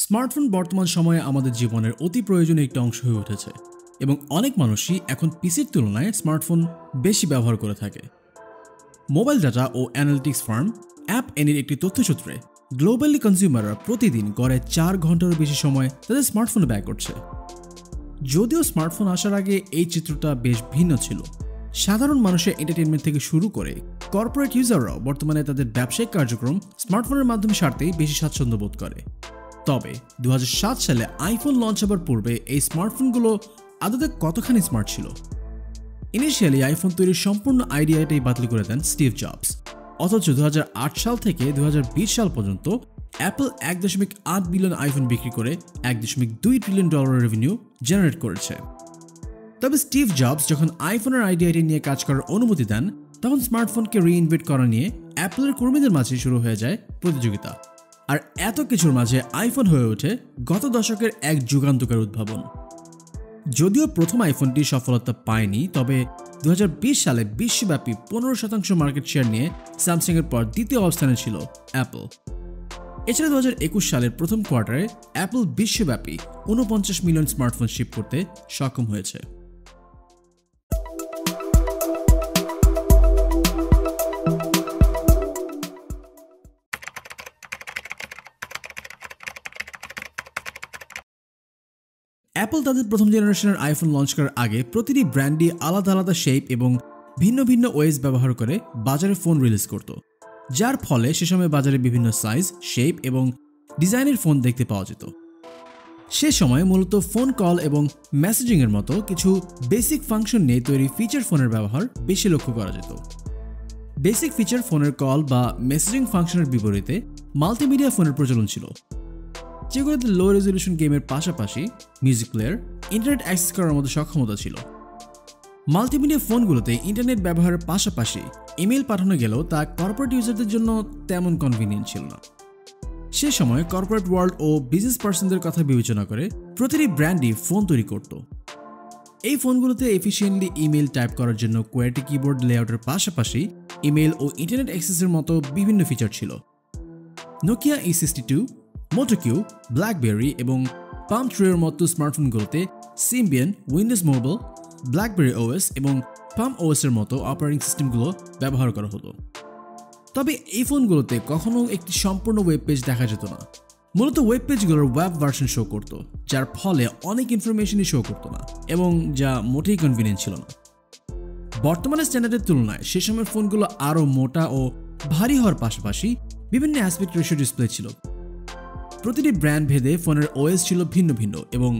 Smartphone বর্তমান সময়ে আমাদের জীবনের অতি প্রয়োজনীয় একটি অংশ হয়ে উঠেছে এবং অনেক মানুষই এখন পিসির তুলনায় স্মার্টফোন বেশি ব্যবহার করে থাকে। মোবাইল ডাটা ও অ্যানালিটিক্স ফার্ম অ্যাপ এনির একটি তথ্যসূত্রে গ্লোবালি কনজিউমাররা প্রতিদিন গড়ে 4 ঘন্টারও বেশি সময় তাদের স্মার্টফোনে ব্যয় করছে। যদিও স্মার্টফোন আসার আগে এই চিত্রটা বেশ ভিন্ন ছিল। সাধারণ মানুষের এন্টারটেইনমেন্ট থেকে শুরু করে কর্পোরেট ইউজাররাও বর্তমানে তাদের ব্যবসায়িক কার্যক্রম স্মার্টফোনের মাধ্যমে সারতেই বেশি স্বাচ্ছন্দ্য বোধ করে। তবে 2007 সালে আইফোন লঞ্চ হবার পূর্বে এই স্মার্টফোনগুলো আদতে কতখানি স্মার্ট ছিল? ইনিশিয়ালি আইফোন তৈরির সম্পূর্ণ আইডিয়াটাই বাতিল করে দেন স্টিভ জবস। অথচ 2008 সাল থেকে 2020 সাল পর্যন্ত অ্যাপল 1.8 বিলিয়ন আইফোন বিক্রি করে $1.2 ট্রিলিয়ন রেভিনিউ জেনারেট করেছে। তবে স্টিভ জবস যখন আইফোনের আইডিয়াটি নিয়ে কাজ করার অনুমতি দেন, তখন স্মার্টফোনকে রিইনভেন্ট করা নিয়ে অ্যাপলের কর্মীদের মাঝে শুরু হয়ে যায় প্রতিযোগিতা। আর এত কিছুর মাঝে আইফোন হয়ে ওঠে গত দশকের এক যুগান্তকারী উদ্ভাবন। যদিও প্রথম আইফোনটি সফলতা পায়নি, তবে 2020 সালে বিশ্বব্যাপী 15% মার্কেট শেয়ার নিয়ে স্যামসাংয়ের পর দ্বিতীয় অবস্থানে ছিল অ্যাপল। এছাড়া 2021 সালের প্রথম কোয়ার্টারে অ্যাপল বিশ্বব্যাপী 49 মিলিয়ন স্মার্টফোন শিপ করতে সক্ষম হয়েছে। অ্যাপল তাদের প্রথম জেনারেশনের আইফোন লঞ্চ করার আগে প্রতিটি ব্র্যান্ডই আলাদা আলাদা শেপ এবং ভিন্ন ভিন্ন ওয়েজ ব্যবহার করে বাজারে ফোন রিলিজ করত, যার ফলে সে সময় বাজারে বিভিন্ন সাইজ, শেপ এবং ডিজাইনের ফোন দেখতে পাওয়া যেত। সে সময় মূলত ফোন কল এবং মেসেজিংয়ের মতো কিছু বেসিক ফাংশন নিয়ে তৈরি ফিচার ফোনের ব্যবহার বেশি লক্ষ্য করা যেত। বেসিক ফিচার ফোনের কল বা মেসেজিং ফাংশনের বিপরীতে মাল্টিমিডিয়া ফোনের প্রচলন ছিল, যেগুলোতে লো রেজলিউশন গেমের পাশাপাশি মিউজিক প্লেয়ার, ইন্টারনেট অ্যাক্সেস করার মতো সক্ষমতা ছিল। মাল্টিমিডিয়া ফোনগুলোতে ইন্টারনেট ব্যবহারের পাশাপাশি ইমেল পাঠানো গেলেও তা কর্পোরেট ইউজারদের জন্য তেমন কনভিনিয়েন্ট ছিল না। সে সময় কর্পোরেট ওয়ার্ল্ড ও বিজনেস পার্সনদের কথা বিবেচনা করে প্রতিটি ব্র্যান্ডই ফোন তৈরি করত। এই ফোনগুলোতে এফিশিয়েন্টলি ইমেল টাইপ করার জন্য কোয়ার্টি কিবোর্ড লেআউটের পাশাপাশি ইমেল ও ইন্টারনেট অ্যাক্সেসের মতো বিভিন্ন ফিচার ছিল। নোকিয়া E62, মোটোকিউ, ব্ল্যাকবেরি এবং পাম ট্রিওর মতো স্মার্টফোনগুলোতে Symbian, Windows Mobile, BlackBerry OS এবং পাম ওএসের মতো অপারেটিং সিস্টেমগুলো ব্যবহার করা হতো। তবে এই ফোনগুলোতে কখনো একটি সম্পূর্ণ ওয়েব পেজ দেখা যেত না। মূলত ওয়েব পেজগুলোর ওয়েব ভার্সন শো করত, যার ফলে অনেক ইনফরমেশনই শো করতো না এবং যা মোটেই কনভিনিয়েন্ট ছিল না। বর্তমানে স্ট্যান্ডার্ডের তুলনায় সে সময়ের ফোনগুলো আরও মোটা ও ভারী হওয়ার পাশাপাশি বিভিন্ন অ্যাসপেক্ট রেশিও ডিসপ্লে ছিল। প্রতিটি ব্র্যান্ড ভেদে ফোনের ওএস ছিল ভিন্ন ভিন্ন এবং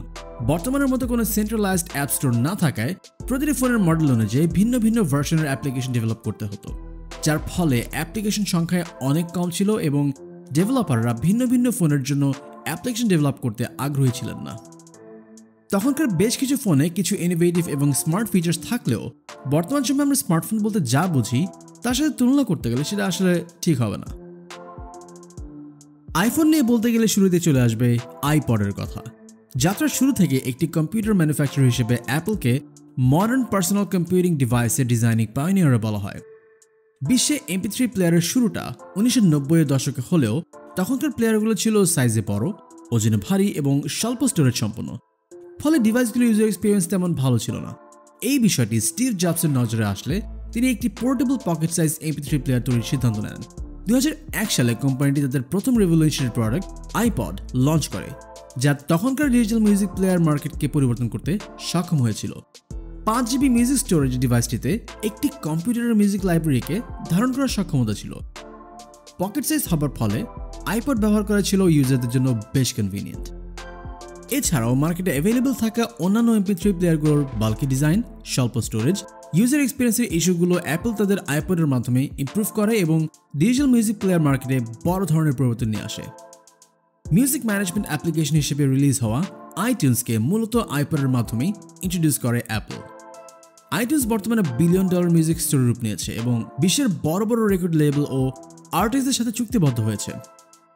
বর্তমানের মতো কোনো সেন্ট্রালাইজড অ্যাপ স্টোর না থাকায় প্রতিটি ফোনের মডেল অনুযায়ী ভিন্ন ভিন্ন ভার্সনের অ্যাপ্লিকেশন ডেভেলপ করতে হতো, যার ফলে অ্যাপ্লিকেশন সংখ্যায় অনেক কম ছিল এবং ডেভেলপাররা ভিন্ন ভিন্ন ফোনের জন্য অ্যাপ্লিকেশন ডেভেলপ করতে আগ্রহী ছিলেন না। তখনকার বেশ কিছু ফোনে কিছু ইনোভেটিভ এবং স্মার্ট ফিচার্স থাকলেও বর্তমান সময়ে আমরা স্মার্টফোন বলতে যা বুঝি তার সাথে তুলনা করতে গেলে সেটা আসলে ঠিক হবে না। আইফোন নিয়ে বলতে গেলে শুরুতে চলে আসবে আইপডের কথা। যাত্রার শুরু থেকে একটি কম্পিউটার ম্যানুফ্যাকচারার হিসেবে অ্যাপলকে মডার্ন পার্সোনাল কম্পিউটিং ডিভাইসের ডিজাইনিং পাইনিয়ার বলা হয়। বিশ্বে MP3 প্লেয়ারের শুরুটা 1990-এর দশকে হলেও তখনকার প্লেয়ারগুলো ছিল সাইজে বড়, ওজনে ভারী এবং স্বল্প স্টোরেজ সম্পন্ন, ফলে ডিভাইসগুলো ইউজার এক্সপিরিয়েন্স তেমন ভালো ছিল না। এই বিষয়টি স্টিভ জবসের নজরে আসলে তিনি একটি portable pocket size MP3 player তৈরির সিদ্ধান্ত নেন। 2001 সালে কোম্পানিটি তাদের প্রথম রেভলিউশনারি প্রোডাক্ট আইপড লঞ্চ করে, যা তখনকার ডিজিটাল মিউজিক প্লেয়ার মার্কেটকে পরিবর্তন করতে সক্ষম হয়েছিল। 5 GB মিউজিক স্টোরেজ ডিভাইসটিতে একটি কম্পিউটারের মিউজিক লাইব্রেরিকে ধারণ করার সক্ষমতা ছিল। পকেট সাইজ হবার ফলে আইপড ব্যবহার করা ছিল ইউজারদের জন্য বেশ কনভিনিয়েন্ট। এছাড়াও মার্কেটে অ্যাভেলেবল থাকা অন্যান্য MP3 প্লেয়ারগুলোর বাল্কি ডিজাইন, স্বল্প স্টোরেজ, ইউজার এক্সপিরিয়েন্সের ইস্যুগুলো অ্যাপল তাদের আইপডের মাধ্যমে ইমপ্রুভ করে এবং ডিজিটাল মিউজিক প্লেয়ার মার্কেটে বড় ধরনের পরিবর্তন নিয়ে আসে। মিউজিক ম্যানেজমেন্ট অ্যাপ্লিকেশন হিসেবে রিলিজ হওয়া আইটিউনসকে মূলত আইপডের মাধ্যমেই ইন্ট্রোডিউস করে অ্যাপল। আইটিউনস বর্তমানে $1 বিলিয়ন মিউজিক স্টোরের রূপ নিয়েছে এবং বিশ্বের বড় বড় রেকর্ড লেবেল ও আর্টিস্টদের সাথে চুক্তিবদ্ধ হয়েছে।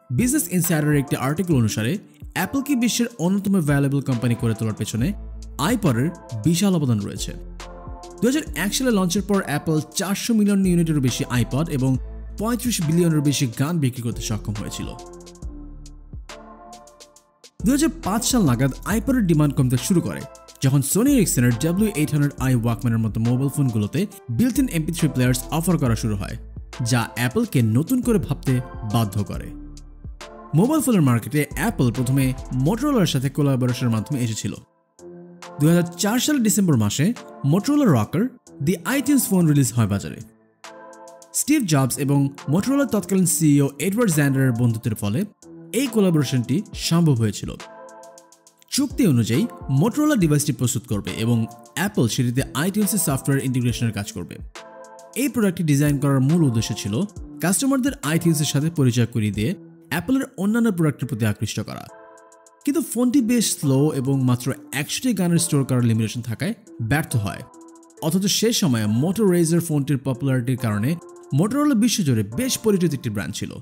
বিজনেস ইনসাইডারের একটি আর্টিকেল অনুসারে অ্যাপলকে বিশ্বের অন্যতম ভ্যালুয়েবল কোম্পানি করে তোলার পেছনে আইপডের বিশাল অবদান রয়েছে। 2001 সালে লঞ্চের পর অ্যাপল 400 মিলিয়ন ইউনিটেরও বেশি আইপড এবং 35 বিলিয়নের বেশি গান বিক্রি করতে সক্ষম হয়েছিল। 2005 সাল নাগাদ আইপ্যাডের ডিমান্ড কমতে শুরু করে যখন সোনি এরিকসনের W800i ওয়াকম্যানের মতো মোবাইল ফোনগুলোতে built in MP3 players offer করা শুরু হয়, যা অ্যাপলকে নতুন করে ভাবতে বাধ্য করে। মোবাইল ফোনের মার্কেটে অ্যাপল প্রথমে মোটরোলার সাথে কোলাবোরেশনের মাধ্যমে এসেছিল। 2004 সালের ডিসেম্বর মাসে মোটরোলা রকার দি আইটিউন্স ফোন রিলিজ হয় বাজারে। স্টিভ জবস এবং মোটরোলার তৎকালীন সিইও এডওয়ার্ড জ্যান্ডারের বন্ধুত্বের ফলে এই কোলাবোরেশনটি সম্ভব হয়েছিল। চুক্তি অনুযায়ী মোটরোলা ডিভাইসটি প্রস্তুত করবে এবং অ্যাপল সেটিতে আইটিউন্সের সফটওয়্যার ইন্টিগ্রেশনের কাজ করবে। এই প্রোডাক্টটি ডিজাইন করার মূল উদ্দেশ্য ছিল কাস্টমারদের আইটিউন্সের সাথে পরিচয় করিয়ে দিয়ে অ্যাপলের অন্যান্য প্রোডাক্টের প্রতি আকৃষ্ট করা। কিন্তু ফোনটি বেশ স্লো এবং মাত্র 100টি গানের স্টোর করার লিমিটেশন থাকায় ব্যর্থ হয়। অথচ সে সময়ে মোটোরাইজার ফোনটির পপুলারিটির কারণে মোটরোলা বিশ্বজুড়ে বেশ পরিচিত একটি ব্র্যান্ড ছিল।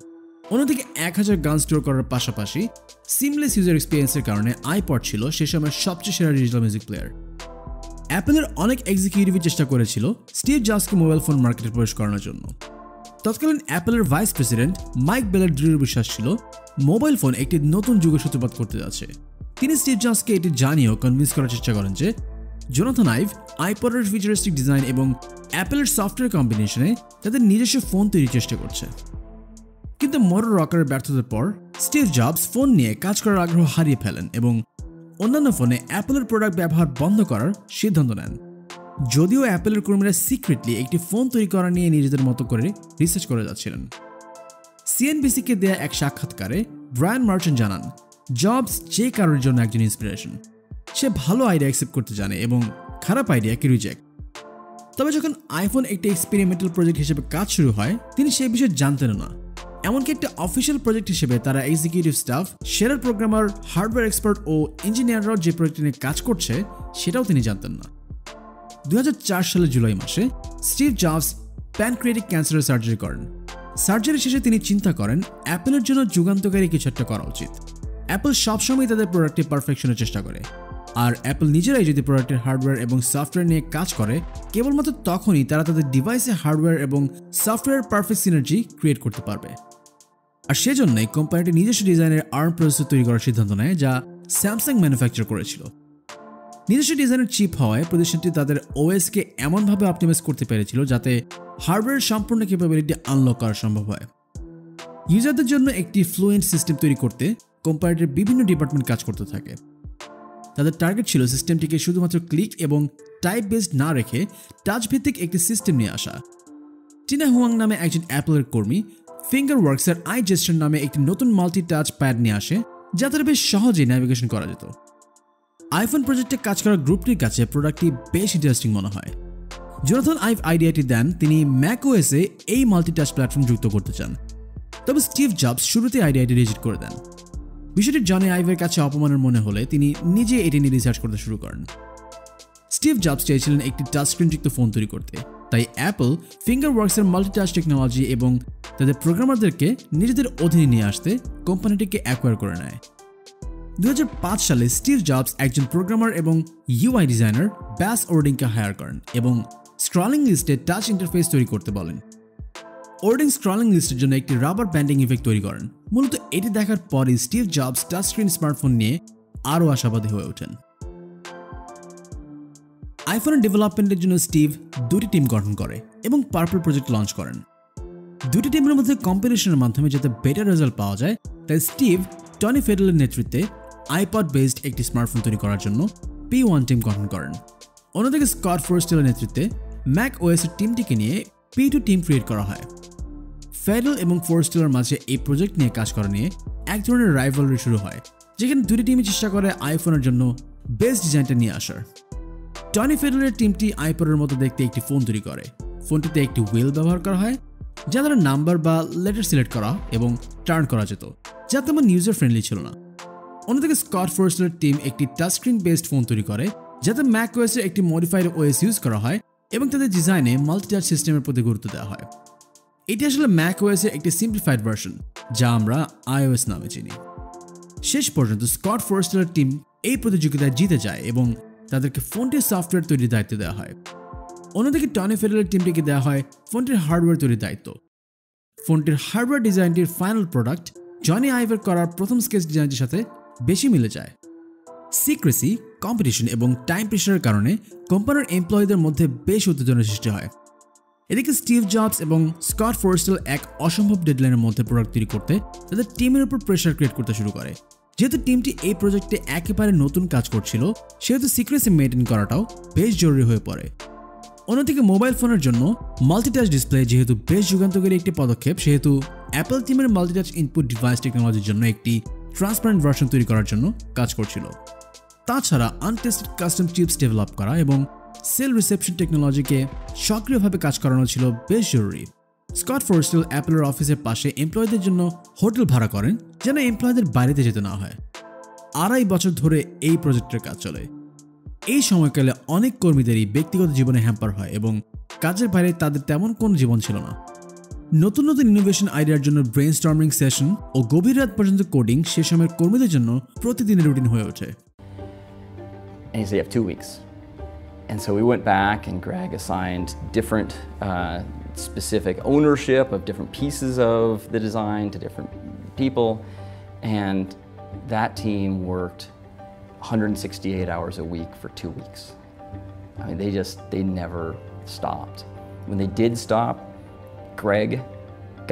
অন্যদিকে 1000 গান স্টোর করার পাশাপাশি সিমলেস ইউজার এক্সপিরিয়েন্সের কারণে আইপড ছিল সে সময়ের সবচেয়ে সেরা ডিজিটাল মিউজিক প্লেয়ার। অ্যাপলের অনেক এক্সিকিউটিভই চেষ্টা করেছিল স্টিভ জবসকে মোবাইল ফোন মার্কেটে প্রবেশ করানোর জন্য। তৎকালীন অ্যাপলের ভাইস প্রেসিডেন্ট মাইক বেলের দৃঢ় বিশ্বাস ছিল মোবাইল ফোন একটি নতুন যুগের সূত্রপাত করতে যাচ্ছে। তিনি স্টিভ জবসকে এটি জানিয়েও কনভিন্স করার চেষ্টা করেন যে জোনাথন আইভ আইপডের ফিউচারিস্টিক ডিজাইন এবং অ্যাপলের সফটওয়্যার কম্বিনেশনে তাদের নিজস্ব ফোন তৈরির চেষ্টা করছে। কিন্তু মোটর রকারের ব্যর্থতার পর স্টিভ জবস ফোন নিয়ে কাজ করার আগ্রহ হারিয়ে ফেলেন এবং অন্যান্য ফোনে অ্যাপলের প্রোডাক্ট ব্যবহার বন্ধ করার সিদ্ধান্ত নেন। যদিও অ্যাপলের কর্মীরা সিক্রেটলি একটি ফোন তৈরি করা নিয়ে নিজেদের মতো করে রিসার্চ করে যাচ্ছিলেন। সিএনবিসিকে দেয়া এক সাক্ষাৎকারে ব্রায়ান মার্চেন্ট জানান, জবস যে কারোর জন্য একজন ইন্সপিরেশন। সে ভালো আইডিয়া অ্যাকসেপ্ট করতে জানে এবং খারাপ আইডিয়াকে রিজেক্ট। তবে যখন আইফোন একটি এক্সপেরিমেন্টাল প্রজেক্ট হিসেবে কাজ শুরু হয় তিনি সেই বিষয়ে জানতেন না। এমনকি একটা অফিসিয়াল প্রজেক্ট হিসেবে তারা এক্সিকিউটিভ স্টাফ, সেরা প্রোগ্রামার, হার্ডওয়্যার এক্সপার্ট ও ইঞ্জিনিয়াররাও যে প্রজেক্ট নিয়ে কাজ করছে সেটাও তিনি জানতেন না। 2004 সালের জুলাই মাসে স্টিভ জবস প্যানক্রিয়াটিক ক্যান্সারের সার্জারি করেন। সার্জারি শেষে তিনি চিন্তা করেন অ্যাপলের জন্য যুগান্তকারী কিছু একটা করা উচিত। অ্যাপল সবসময় তাদের প্রোডাক্টের পারফেকশনের চেষ্টা করে, আর অ্যাপল নিজেরাই যদি প্রোডাক্টের হার্ডওয়্যার এবং সফটওয়্যার নিয়ে কাজ করে কেবলমাত্র তখনই তারা তাদের ডিভাইসে হার্ডওয়্যার এবং সফটওয়্যার পারফেক্ট সিনার্জি ক্রিয়েট করতে পারবে। আর সেজন্যই কোম্পানিটি নিজস্ব ডিজাইনের আর্ম প্রসেসর তৈরি করার সিদ্ধান্ত নেয়, যা স্যামসাং ম্যানুফ্যাকচার করেছিল। নিজস্ব ডিজাইনের চিপ হওয়ায় প্রতিষ্ঠানটি তাদের ওএসকে এমনভাবে অপটিমাইজ করতে পেরেছিল যাতে হার্ডওয়্যারের সম্পূর্ণ ক্যাপাবিলিটি আনলক করা সম্ভব হয়। ইউজারদের জন্য একটি ফ্লুয়েন্ট সিস্টেম তৈরি করতে কোম্পানিটির বিভিন্ন ডিপার্টমেন্ট কাজ করতে থাকে। তাদের টার্গেট ছিল সিস্টেমটিকে শুধুমাত্র ক্লিক এবং টাইপ বেসড না রেখে টাচ ভিত্তিক একটি সিস্টেম নিয়ে আসা। টিনা হুয়াং নামে একজন অ্যাপলের কর্মী ফিঙ্গার ওয়ার্কসের আই জেস্টার নামে একটি নতুন মাল্টি টাচ প্যাড নিয়ে আসে যাতে বেশ সহজেই ন্যাভিগেশন করা যেত। আইফোন প্রজেক্টে কাজ করা গ্রুপটির কাছে প্রোডাক্টটি বেশ ইন্টারেস্টিং মনে হয়। জোনাথন আইভ আইডিয়াটি দেন তিনি ম্যাক ওএসে এই মাল্টি টাচ প্ল্যাটফর্ম যুক্ত করতে চান, তবে স্টিভ জবস শুরুতে আইডিয়াটি রিজেক্ট করে দেন। বিষয়টি জনি আইভের কাছে অপমানের মনে হলে তিনি নিজে এটি নিয়ে রিসার্চ করতে শুরু করেন। স্টিভ জবস চেয়েছিলেন একটি টাচ স্ক্রিনযুক্ত ফোন তৈরি করতে, তাই অ্যাপল ফিঙ্গার ওয়ার্কসের মাল্টি টাচ টেকনোলজি এবং তাদের প্রোগ্রামারদেরকে নিজেদের অধীনে নিয়ে আসতে কোম্পানিটিকে অ্যাকোয়ার করে নেয়। 2005 সালে স্টিভ জবস একজন প্রোগ্রামার এবং ইউআই ডিজাইনার ব্যাস ওর্ডিংকে হায়ার করেন এবং স্ক্রলিং লিস্টে টাচ ইন্টারফেস তৈরি করতে বলেন। ওর্ডিং স্ক্রলিং লিস্টের জন্য একটি রাবার ব্যান্ডিং ইফেক্ট তৈরি করেন। মূলত এটি দেখার পরই Steve jobs touch screen smartphone নিয়ে আরও আশাবাদী হয়ে ওঠেন। আইফোনের ডেভেলপমেন্টের জন্য স্টিভ দুটি টিম গঠন করে এবং পার্পল প্রজেক্ট লঞ্চ করেন। দুটি টিমের মধ্যে কম্পিটিশনের মাধ্যমে যাতে বেটার রেজাল্ট পাওয়া যায় তাই স্টিভ টনি ফেডেলের নেতৃত্বে আইপড বেসড একটি স্মার্টফোন তৈরি করার জন্য P1 টিম গঠন করেন। অন্যদিকে স্কট ফোরস্টেলের নেতৃত্বে ম্যাক ওএসের টিমটিকে নিয়ে P2 টিম ক্রিয়েট করা হয়। ফেডেল এবং ফোরস্টেলের মাঝে এই প্রজেক্ট নিয়ে কাজ করা নিয়ে এক ধরনের রাইভালরি শুরু হয়, যেখানে দুটি টিমই চেষ্টা করে আইফোনের জন্য বেস্ট ডিজাইনটা নিয়ে আসার। টনি ফেডেলের টিমটি আইপডের মতো দেখতে একটি ফোন তৈরি করে। ফোনটিতে একটি হুইল ব্যবহার করা হয় যা দ্বারা নাম্বার বা লেটার সিলেক্ট করা এবং টার্ন করা যেত, যা তেমন ইউজার ফ্রেন্ডলি ছিল না। অন্যদিকে স্কট ফোরস্টেলের টিম একটি টাচ স্ক্রিন বেসড ফোন তৈরি করে যাতে ম্যাক ওএসের একটি মডিফাইড ওএস ইউজ করা হয় এবং তাদের ডিজাইনে মাল্টিটাচ সিস্টেমের প্রতি গুরুত্ব দেওয়া হয়। এটি আসলে ম্যাক ওএসের একটি সিম্পলিফাইড ভার্সন যা আমরা iOS নামে চিনি। শেষ পর্যন্ত স্কট ফোরস্টেলের টিম এই প্রতিযোগিতায় জিতে যায় এবং তাদেরকে ফোনটির সফটওয়্যার তৈরির দায়িত্ব দেওয়া হয়। অন্যদিকে টনি ফেডেলের টিমটিকে দেওয়া হয় ফোনটির হার্ডওয়্যার তৈরির দায়িত্ব। ফোনটির হার্ডওয়্যার ডিজাইনটির ফাইনাল প্রোডাক্ট জনি আইভের করার প্রথম স্কেচ ডিজাইনটির সাথে বেশি মিলে যায়। সিক্রেসি, কম্পিটিশন এবং টাইম প্রেশারের কারণে কোম্পানির এমপ্লয়ীদের মধ্যে বেশ উত্তেজনা সৃষ্টি হয়। এদিকে স্টিভ জবস এবং স্কট ফোরস্টেল এক অসম্ভব ডেডলাইনের মধ্যে প্রোডাক্ট তৈরি করতে তাদের টিমের উপর প্রেশার ক্রিয়েট করতে শুরু করে। যেহেতু টিমটি এই প্রজেক্টে একেবারে নতুন কাজ করছিল, সেহেতু সিক্রেসি মেইনটেইন করাটাও বেশ জরুরি হয়ে পড়ে। অন্যদিকে মোবাইল ফোনের জন্য মাল্টিটাচ ডিসপ্লে যেহেতু বেশ যুগান্তকারী একটি পদক্ষেপ, সেহেতু অ্যাপল টিমের মাল্টিটাচ ইনপুট ডিভাইস টেকনোলজির জন্য একটি ট্রান্সপারেন্ট ভার্সন তৈরি করার জন্য কাজ করছিল। তাছাড়া আনটেস্টেড কাস্টম চিপস ডেভেলপ করা এবং সেল রিসেপশন টেকনোলজিকে সক্রিয়ভাবে কাজ করানো ছিল বেশ জরুরি। স্কট ফোরস্টেল অ্যাপলের অফিসের পাশে এমপ্লয়ীদের জন্য হোটেল ভাড়া করেন যেন এমপ্লয়ীদের বাইরেতে যেতে না হয়। 2.5 বছর ধরে এই প্রজেক্টের কাজ চলে। এই সময়কালে অনেক কর্মীদেরই ব্যক্তিগত জীবনে হ্যাম্পার হয় এবং কাজের বাইরে তাদের তেমন কোনো জীবন ছিল না। নতুন নতুন ইনোভেশন আইডিয়ার জন্য ব্রেইনস্টর্মিং সেশন ও গভীর রাত পর্যন্ত কোডিং সে সময়ের কর্মীদের জন্য প্রতিদিনের রুটিন হয়ে ওঠে। And he said, you have 2 weeks. And so we went back and Greg assigned different specific ownership of different pieces of the design to different people. And that team worked 168 hours a week for 2 weeks. I mean, they never stopped. When they did stop, Greg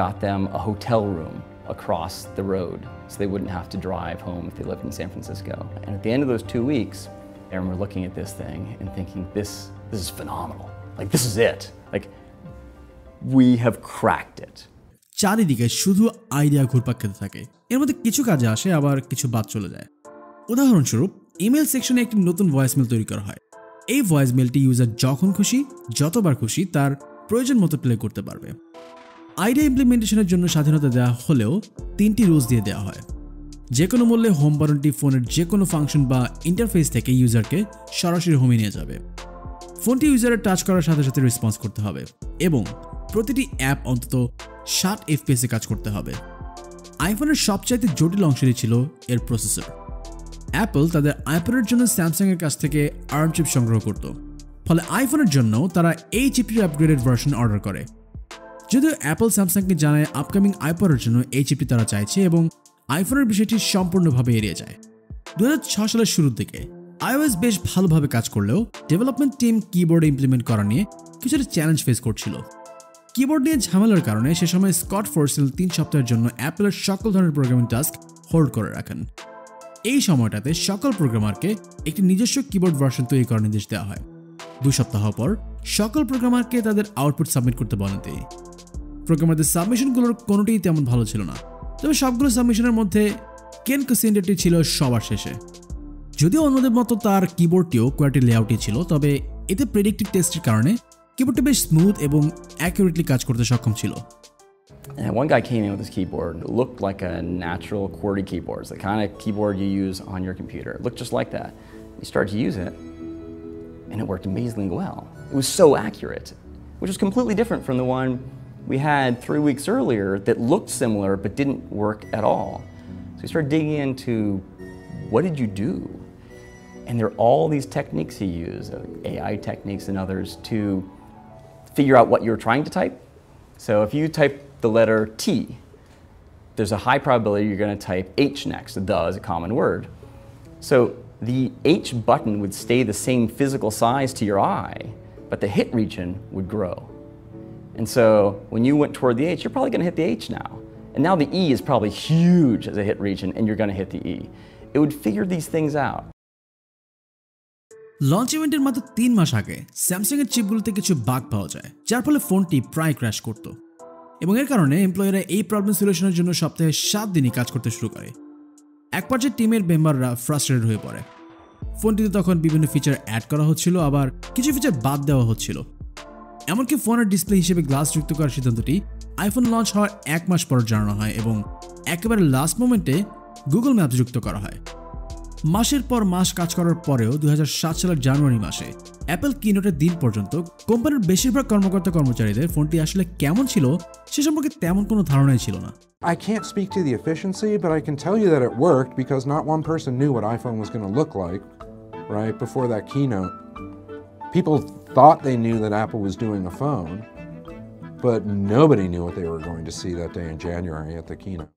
got them a hotel room across the road so they wouldn't have to drive home if they lived in San Francisco. And at the end of those 2 weeks, and we're looking at this thing and thinking, this is phenomenal. Like, this is it. Like, we have cracked it. চারিদিকে শুধু idea ঘুরপাক খেতে থাকে। এর মধ্যে কিছু কাজে আসে, আবার কিছু বাদ চলে যায়। উদাহরণস্বরূপ, ইমেল সেকশনে একটি নতুন ভয়েসমেল তৈরি করা হয়। এই ভয়েসমেলটি ইউজার যখন খুশি, যতবার খুশি তার প্রয়োজন মতো প্লে করতে পারবে। আইডিয়া ইমপ্লিমেন্টেশনের জন্য স্বাধীনতা দেওয়া হলেও 3টি রুলস দিয়ে দেওয়া হয়। যে কোনো মূল্যে হোম বাটনটি ফোনের যে কোনো ফাংশন বা ইন্টারফেস থেকে ইউজারকে সরাসরি হোমে নিয়ে যাবে। ফোনটি ইউজারের টাচ করার সাথে সাথে রেসপন্স করতে হবে এবং প্রতিটি অ্যাপ অন্তত 60 FPS এ কাজ করতে হবে। আইফোনের সবচাইতে জটিল অংশটি ছিল এর প্রসেসর। অ্যাপল তাদের আইপ্যাডের জন্য স্যামসাংয়ের কাছ থেকে আর্ম চিপ সংগ্রহ করত, ফলে আইফোনের জন্য তারা এই চিপটির আপগ্রেডেড ভার্সন অর্ডার করে। যদিও অ্যাপল স্যামসাংকে জানায় আপকামিং আইপ্যাডের জন্য এই চিপটি তারা চাইছে এবং আইফোনের বিষয়টি সম্পূর্ণভাবে এড়িয়ে যায়। 2006 সালের শুরুর দিকে iOS বেশ ভালোভাবে কাজ করলেও ডেভেলপমেন্ট টিম কিবোর্ড ইমপ্লিমেন্ট করা নিয়ে কিছুটা চ্যালেঞ্জ ফেস করছিল। কিবোর্ড নিয়ে ঝামেলার কারণে সে সময় স্কট ফোরস্টেল 3 সপ্তাহের জন্য অ্যাপলের সকল ধরনের প্রোগ্রামিং টাস্ক হোল্ড করে রাখেন। এই সময়টাতে সকল প্রোগ্রামারকে একটি নিজস্ব কিবোর্ড ভার্সন তৈরি করার নির্দেশ দেওয়া হয়। 2 সপ্তাহ পর সকল প্রোগ্রামারকে তাদের আউটপুট সাবমিট করতে বলেন তিনি। প্রোগ্রামারদের সাবমিশনগুলোর কোনোটিই তেমন ভালো ছিল না, তবে সবগুলো সাবমিশনের মধ্যে কেন কোসেন্ডারটি ছিল সবার শেষে। যদিও অন্যদের মতো তার কিবোর্ডটিও কোয়ালিটি লেআউটই ছিল, তবে এতে প্রেডিক্টিভ টেস্টের কারণে কিবোর্ডটি বেশ স্মুথ এবং অ্যাকুরেটলি কাজ করতে সক্ষম ছিল। And one guy came in with his keyboard. It looked like a natural QWERTY keyboard. It's the kind of keyboard you use on your computer. It looked just like that. He started to use it, and it worked amazingly well. It was so accurate, which was completely different from the one we had 3 weeks earlier that looked similar but didn't work at all. So we started digging into, what did you do? And there are all these techniques he used, AI techniques and others, to figure out what you're trying to type. So if you type the letter T, there's a high probability you're going to type H next. The is a common word. So the H button would stay the same physical size to your eye, but the hit region would grow. And so when you went toward the H, you're probably going to hit the H now. And now the E is probably huge as a hit region, and you're going to hit the E. It would figure these things out. Launch ইভেন্টের মাত্র 3 মাস আগে Samsung এর চিপগুলোতে কিছু bug পাওয়া যায়, যার ফলে ফোনটি প্রায় ক্র্যাশ করত এবং এর কারণে এমপ্লয়িরা এই প্রবলেম সলিউশনের জন্য সপ্তাহে 7 দিনই কাজ করতে শুরু করে। এক পর্যায়ে টিমের মেম্বাররা ফ্রাস্ট্রেটেড হয়ে পড়ে। ফোনটিতে তখন বিভিন্ন ফিচার অ্যাড করা হচ্ছিল, আবার কিছু ফিচার বাদ দেওয়া হচ্ছিল। এমনকি ফোনের ডিসপ্লে হিসেবে গ্লাস যুক্ত করার সিদ্ধান্তটি আইফোন লঞ্চ হওয়ার 1 মাস পর জানানো হয় এবং একেবারে লাস্ট মোমেন্টে গুগল ম্যাপস যুক্ত করা হয়। মাসের পর মাস কাজ করার পরেও 2007 সালের জানুয়ারি মাসে অ্যাপল কিনোটের দিন পর্যন্ত কোম্পানির বেশিরভাগ কর্মচারীদের ফোনটি আসলে কেমন ছিল সে সম্পর্কে তেমন কোনো ধারণাই ছিল না। I can't speak to the efficiency, but I can tell you that it worked because not one person knew what iPhone was going to look like, right, before that keynote. People thought they knew that Apple was doing a phone, but nobody knew what they were going to see that day in January at the keynote.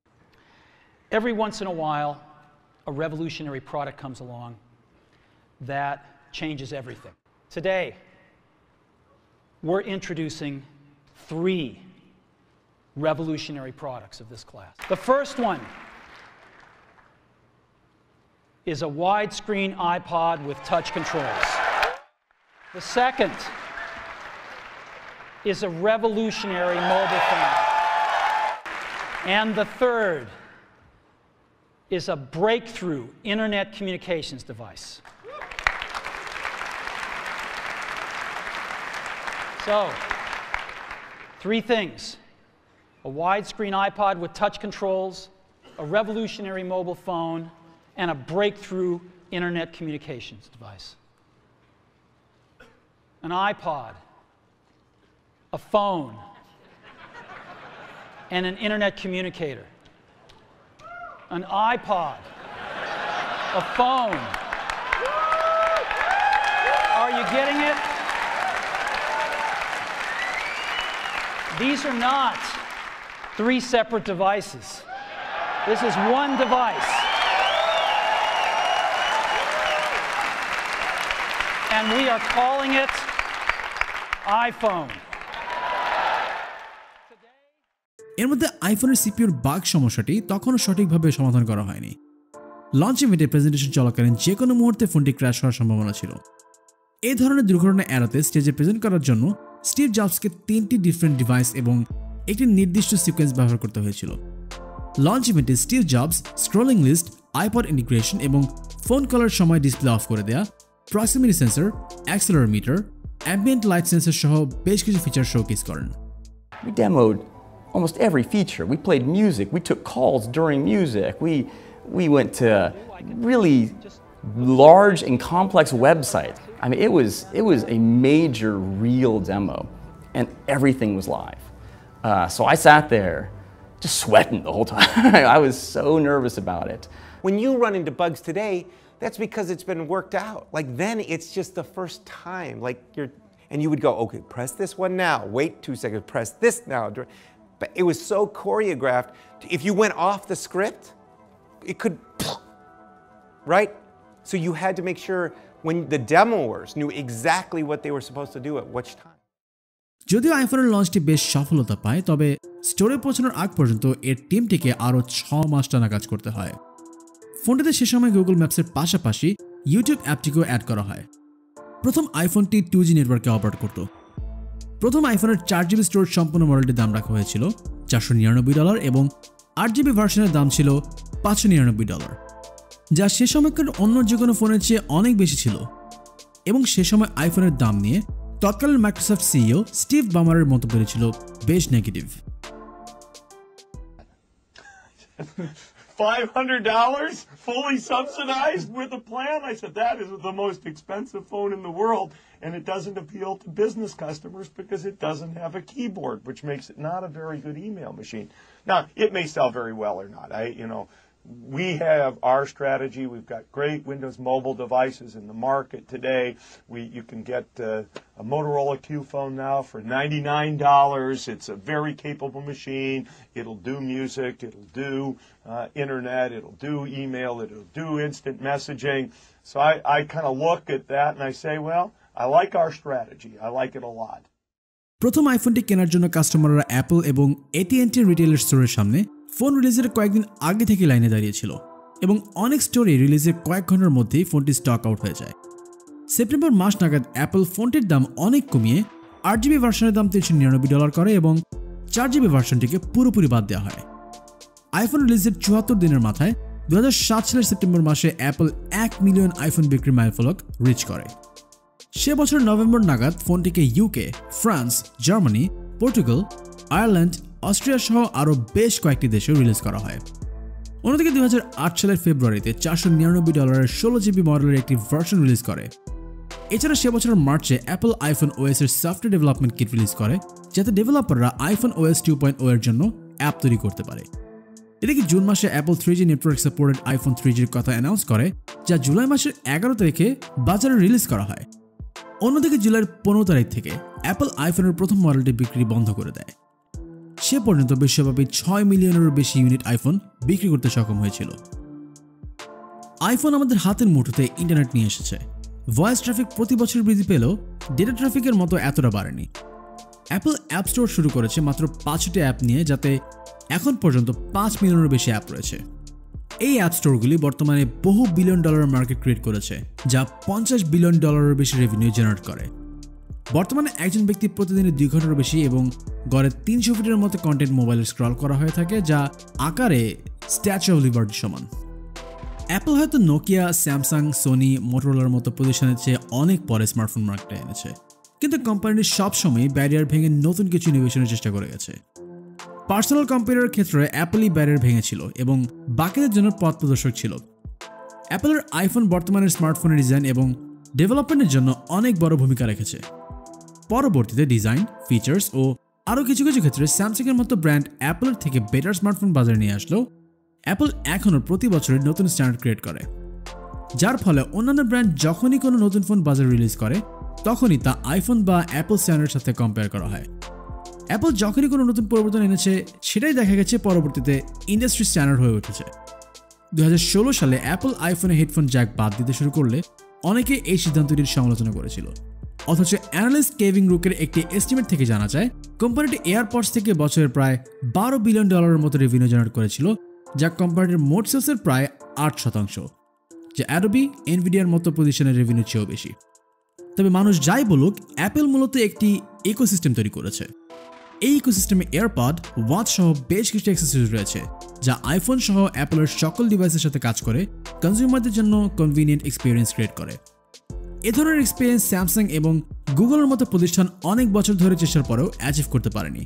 Every once in a while, a revolutionary product comes along that changes everything. Today, we're introducing 3 revolutionary products of this class. The first one is a widescreen iPod with touch controls. The second is a revolutionary mobile phone. And the third is a breakthrough internet communications device. So, 3 things: a widescreen iPod with touch controls, a revolutionary mobile phone, and a breakthrough internet communications device. An iPod, a phone, and an internet communicator. An iPod, a phone. Are you getting it? These are not 3 separate devices. This is one device. And we are calling it iPhone. এর মধ্যে আইফোনের সিপিইউর bug সমস্যাটি তখনও সঠিকভাবে সমাধান করা হয়নি। Launch ইভেন্টে প্রেজেন্টেশন চলাকালীন যে কোনো মুহূর্তে ফোনটি ক্র্যাশ হওয়ার সম্ভাবনা ছিল। এই ধরনের দুর্ঘটনা এড়াতে স্টেজে প্রেজেন্ট করার জন্য স্টিভ জবসকে 3টি ডিফারেন্ট ডিভাইস এবং একটি নির্দিষ্ট সিকোয়েন্স ব্যবহার করতে হয়েছিল। লঞ্চ ইভেন্টে Steve Jobs scrolling list, iPod integration এবং ফোন কলার সময় ডিসপ্লে অফ করে দেয়া, proximity sensor, accelerometer, ambient light sensor সহ বেশ কিছু ফিচার শোকেস করেন। We demoed almost every feature. We played music. We took calls during music. We went to really large and complex websites. I mean, it was a major real demo, and everything was live. So I sat there just sweating the whole time. I was so nervous about it. When you run into bugs today, that's because it's been worked out. Like then it's just the first time. Like and you would go, okay, press this one now, wait 2 seconds, press this now. But it was so choreographed. If you went off the script, it could, right? So you had to make sure when the demoers knew exactly what they were supposed to do at which time. যদিও আইফোনের লঞ্চটি বেশ সফলতা পায়, তবে স্টোরে পৌঁছানোর আগ পর্যন্ত এর টিমটিকে আরও 6 মাস টানা কাজ করতে হয়। ফোনটিতে সে সময় গুগল ম্যাপসের পাশাপাশি ইউটিউব অ্যাপটিকেও অ্যাড করা হয়। প্রথম আইফোনটি 2G নেটওয়ার্কে অপারেট করত। প্রথম আইফোনের 4GB স্টোরেজ সম্পূর্ণ মডেলটির দাম রাখা হয়েছিল $499 এবং 8GB ভার্সনের দাম ছিল $599, যা সে সময়কার অন্য যে কোনো ফোনের চেয়ে অনেক বেশি ছিল। এবং সে সময় আইফোনের দাম নিয়ে তৎকালীন মাইক্রোসফট সিইও স্টিভ বামারের মন্তব্য ছিল বেশ negative. $500 fully subsidized with a plan? I said, that is the most expensive phone in the world, and it doesn't appeal to business customers because it doesn't have a keyboard, which makes it not a very good email machine. Now, it may sell very well or not. We have our strategy. We've got great Windows mobile devices in the market today. You can get a Motorola Q phone now for $99. It's a very capable machine. It'll do music. It'll do internet. It'll do email. It'll do instant messaging. So I kind of look at that and I say, well, I like our strategy. I like it a lot. প্রথম আইফোনটি কেনার জন্য কাস্টমাররা Apple এবং AT&T retailer স্টোরের সামনে phone রিলিজের কয়েকদিন আগে থেকে লাইনে দাঁড়িয়েছিল এবং অনেক স্টোরে রিলিজের কয়েক ঘন্টার মধ্যেই ফোনটি স্টক আউট হয়ে যায়। সেপ্টেম্বর মাস নাগাদ অ্যাপল ফোনটির দাম অনেক কমিয়ে 8GB ভার্সনের দাম $399 করে এবং 4GB ভার্সনটিকে পুরোপুরি বাদ দেওয়া হয়। আইফোন রিলিজের 74 দিনের মাথায় 2007 সালের সেপ্টেম্বর মাসে অ্যাপল 1 মিলিয়ন আইফোন বিক্রির মাইলফলক রিচ করে। সে বছর নভেম্বর নাগাদ ফোনটিকে UK, France, Germany, Portugal, Ireland, Austria সহ আরও বেশ কয়েকটি দেশেও রিলিজ করা হয়। অন্যদিকে 2008 সালের ফেব্রুয়ারিতে $499 16GB মডেলের একটি ভার্সন রিলিজ করে। এছাড়া সে বছরের মার্চে অ্যাপল আইফোন ওএস এর সফটওয়্যার ডেভেলপমেন্ট কিট রিলিজ করে, যাতে ডেভেলপাররা আইফোন ওএস 2.0 এর জন্য অ্যাপ তৈরি করতে পারে। এদিকে জুন মাসে Apple 3G network supported iPhone 3Gর কথা অ্যানাউন্স করে, যা জুলাই মাসের 11 তারিখে বাজারে রিলিজ করা হয়। অন্যদিকে জুলাইয়ের 15 তারিখ থেকে অ্যাপল আইফোনের প্রথম মডেলটি বিক্রি বন্ধ করে দেয়। সে পর্যন্ত বিশ্বব্যাপী 6 মিলিয়নেরও বেশি ইউনিট আইফোন বিক্রি করতে সক্ষম হয়েছিল। আইফোন আমাদের হাতের মুঠোতে ইন্টারনেট নিয়ে এসেছে। ভয়েস ট্রাফিক প্রতি বছর বৃদ্ধি পেলেও ডেটা ট্রাফিকের মতো এতটা বাড়েনি। অ্যাপল অ্যাপ স্টোর শুরু করেছে মাত্র 5টি অ্যাপ নিয়ে, যাতে এখন পর্যন্ত 5 মিলিয়নেরও বেশি অ্যাপ রয়েছে। এই অ্যাপ স্টোরগুলি বর্তমানে বহু বিলিয়ন ডলারের মার্কেট ক্রিয়েট করেছে, যা $50 বিলিয়ন বেশি রেভিনিউ জেনারেট করে। বর্তমানে একজন ব্যক্তি প্রতিদিনে 2 ঘন্টার বেশি এবং গড়ে 300 ফিটের মতো কন্টেন্ট মোবাইলে স্ক্রল করা হয়ে থাকে, যা আকারে স্ট্যাচু অফ লিবার্টির সমান। অ্যাপল হয়তো নোকিয়া, স্যামসাং, সোনি, মোটরোলার মতো প্রতিষ্ঠানের চেয়ে অনেক পরে স্মার্টফোন মার্কেটে এনেছে, কিন্তু কোম্পানিটি সবসময় ব্যারিয়ার ভেঙে নতুন কিছু ইনোভেশনের চেষ্টা করে গেছে। পার্সোনাল কম্পিউটারের ক্ষেত্রে অ্যাপলই ব্যারিয়ার ভেঙেছিল এবং বাকিদের জন্য পথ প্রদর্শক ছিল। অ্যাপলের আইফোন বর্তমানের স্মার্টফোনের ডিজাইন এবং ডেভেলপমেন্টের জন্য অনেক বড় ভূমিকা রেখেছে। পরবর্তীতে ডিজাইন, ফিচার্স ও আরও কিছু কিছু ক্ষেত্রে স্যামসাংয়ের মতো ব্র্যান্ড অ্যাপলের থেকে বেটার স্মার্টফোন বাজারে নিয়ে আসলেও অ্যাপল এখনও প্রতি বছরের নতুন স্ট্যান্ডার্ড ক্রিয়েট করে, যার ফলে অন্যান্য ব্র্যান্ড যখনই কোনো নতুন ফোন বাজারে রিলিজ করে তখনই তা আইফোন বা অ্যাপল স্ট্যান্ডার্ডের সাথে কম্পেয়ার করা হয়। অ্যাপল যখনই কোনো নতুন পরিবর্তন এনেছে সেটাই দেখা গেছে পরবর্তীতে ইন্ডাস্ট্রি স্ট্যান্ডার্ড হয়ে উঠেছে। 2016 সালে অ্যাপল আইফোনে হেডফোন জ্যাক বাদ দিতে শুরু করলে অনেকে এই সিদ্ধান্তটির সমালোচনা করেছিল। অথচ অ্যানালিস্ট কেভিন রুকের একটি এস্টিমেট থেকে জানা যায় কোম্পানিটি এয়ারপডস থেকে বছরে প্রায় $12 বিলিয়ন মতো রেভিনিউ জেনারেট করেছিল, যা কোম্পানিটির মোট সেলসের প্রায় 8%, যা অ্যাডোবি, এনভিডিয়ার মতো প্রতিষ্ঠানের রেভিনিউ চেয়েও বেশি। তবে মানুষ যাই বলুক, অ্যাপল মূলত একটি ইকোসিস্টেম তৈরি করেছে। এই ইকোসিস্টেমে এয়ারপড, ওয়াচ সহ বেশ কিছু অ্যাক্সেসরিজ রয়েছে, যা আইফোন সহ অ্যাপলের সকল ডিভাইসের সাথে কাজ করে কনজিউমারদের জন্য কনভিনিয়েন্ট এক্সপিরিয়েন্স ক্রিয়েট করে। এ ধরনের এক্সপিরিয়েন্স স্যামসাং এবং গুগলের মতো প্রতিষ্ঠান অনেক বছর ধরে চেষ্টার পরেও অ্যাচিভ করতে পারেনি।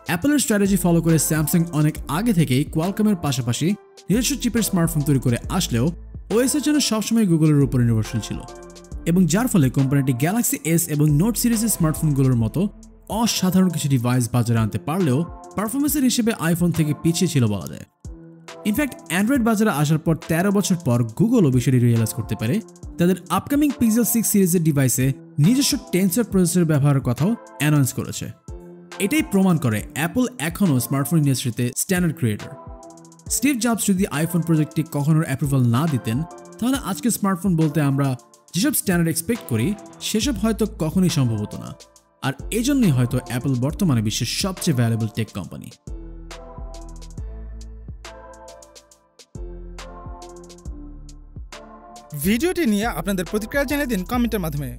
অ্যাপলের স্ট্র্যাটেজি ফলো করে স্যামসাং অনেক আগে থেকেই কোয়ালকমের পাশাপাশি নিজস্ব চিপের স্মার্টফোন তৈরি করে আসলেও ওএসের জন্য সবসময় গুগলের উপর নির্ভরশীল ছিল, এবং যার ফলে কোম্পানিটি গ্যালাক্সি এস এবং নোট সিরিজের স্মার্টফোনগুলোর মতো অসাধারণ কিছু ডিভাইস বাজারে আনতে পারলেও পারফরমেন্সের হিসেবে আইফোন থেকে পিছিয়ে ছিল বলা যায়। ইনফ্যাক্ট অ্যান্ড্রয়েড বাজারে আসার পর 13 বছর পর গুগলও বিষয়টি রিয়েলাইজ করতে পারে তাদের আপকামিং পিক্সেল 6 সিরিজের ডিভাইসে নিজস্ব টেন্সর প্রসেসর ব্যবহারের কথাও অ্যানাউন্স করেছে। এটাই প্রমাণ করে অ্যাপল এখনও স্মার্টফোন ইন্ডাস্ট্রিতে স্ট্যান্ডার্ড ক্রিয়েটর। স্টিভ জবস যদি আইফোন প্রজেক্টটি কখনো অ্যাপ্রুভাল না দিতেন, তাহলে আজকে স্মার্টফোন বলতে আমরা যেসব স্ট্যান্ডার্ড এক্সপেক্ট করি সেসব হয়তো কখনোই সম্ভব হতো না। আর এজন্যই হয়তো অ্যাপল বর্তমানে বিশ্বের সবচেয়ে ভ্যালুয়েবল টেক কোম্পানি। ভিডিওটি নিয়ে আপনাদের প্রতিক্রিয়া জানিয়ে দিন কমেন্টের মাধ্যমে।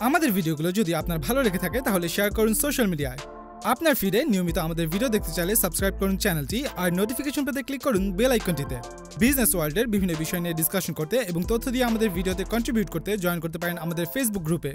আমাদের ভিডিওগুলো যদি আপনার ভালো লেগে থাকে তাহলে শেয়ার করুন সোশ্যাল মিডিয়ায়। আপনার ফিডে নিয়মিত আমাদের ভিডিও দেখতে চাইলে সাবস্ক্রাইব করুন চ্যানেলটি আর নোটিফিকেশন পেতে ক্লিক করুন বেল আইকনটিতে। বিজনেস ওয়ার্ল্ডের বিভিন্ন বিষয় নিয়ে ডিসকাশন করতে এবং তথ্য দিয়ে আমাদের ভিডিওতে কন্ট্রিবিউট করতে জয়েন করতে পারেন আমাদের ফেসবুক গ্রুপে।